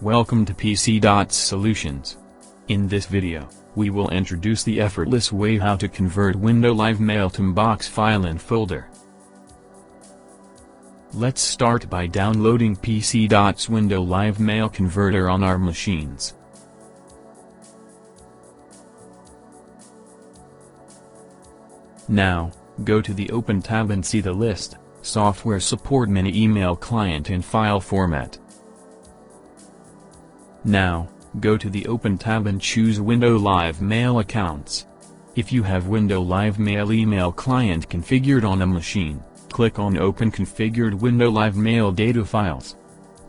Welcome to PCDOTS Solutions. In this video, we will introduce the effortless way how to convert Windows Live Mail to MBOX file and folder. Let's start by downloading PCDOTS Windows Live Mail Converter on our machines. Now, go to the Open tab and see the list, Software Support Mini Email Client and File Format. Now, go to the Open tab and choose Windows Live Mail Accounts. If you have Windows Live Mail email client configured on a machine, click on Open Configured Windows Live Mail Data Files.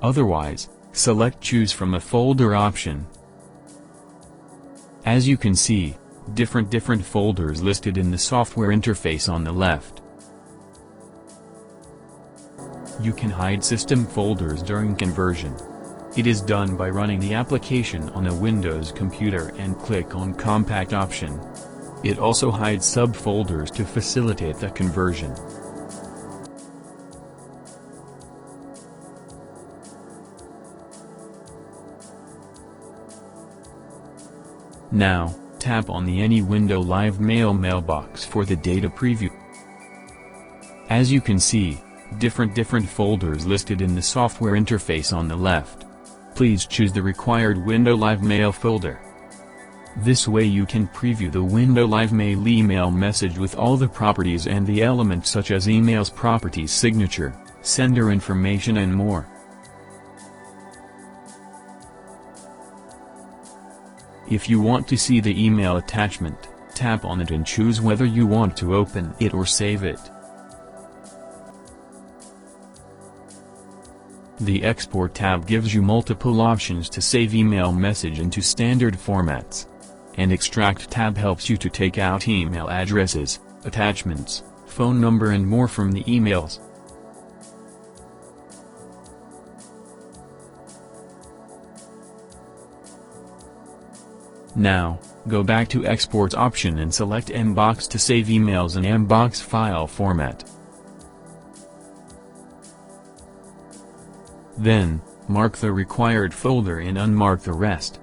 Otherwise, select Choose from a Folder option. As you can see, different folders listed in the software interface on the left. You can hide system folders during conversion. It is done by running the application on a Windows computer and click on Compact option. It also hides subfolders to facilitate the conversion. Now, tap on the Any Windows Live Mail mailbox for the data preview. As you can see, different folders listed in the software interface on the left. Please choose the required Windows Live Mail folder. This way you can preview the Windows Live Mail email message with all the properties and the elements such as email's properties, signature, sender information and more. If you want to see the email attachment, tap on it and choose whether you want to open it or save it. The Export tab gives you multiple options to save email message into standard formats. And Extract tab helps you to take out email addresses, attachments, phone number and more from the emails. Now, go back to Export option and select MBOX to save emails in MBOX file format. Then, mark the required folder and unmark the rest.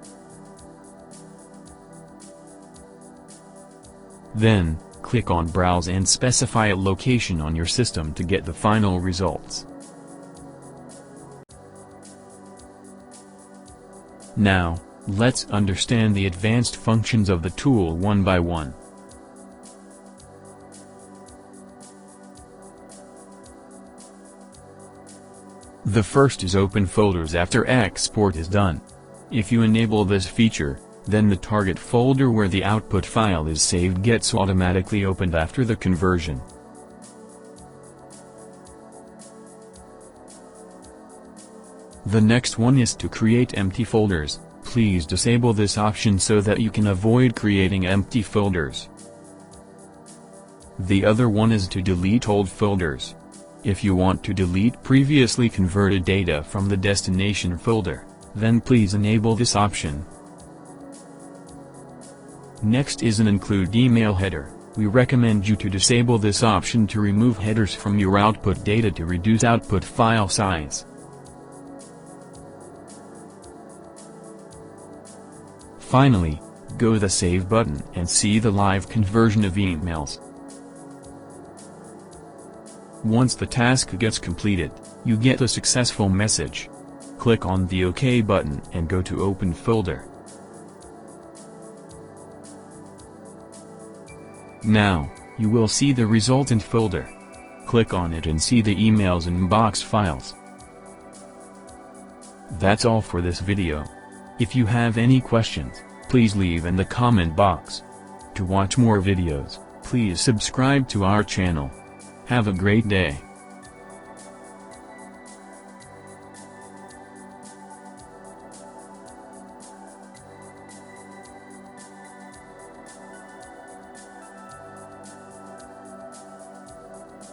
Then, click on Browse and specify a location on your system to get the final results. Now, let's understand the advanced functions of the tool one by one. The first is open folders after export is done. If you enable this feature, then the target folder where the output file is saved gets automatically opened after the conversion. The next one is to create empty folders. Please disable this option so that you can avoid creating empty folders. The other one is to delete old folders. If you want to delete previously converted data from the destination folder, then please enable this option. Next is an Include Email Header. We recommend you to disable this option to remove headers from your output data to reduce output file size. Finally, go to the Save button and see the live conversion of emails. Once the task gets completed, you get a successful message. Click on the OK button and go to Open Folder. Now, you will see the resultant folder. Click on it and see the emails and MBOX files. That's all for this video. If you have any questions, please leave in the comment box. To watch more videos, please subscribe to our channel. Have a great day.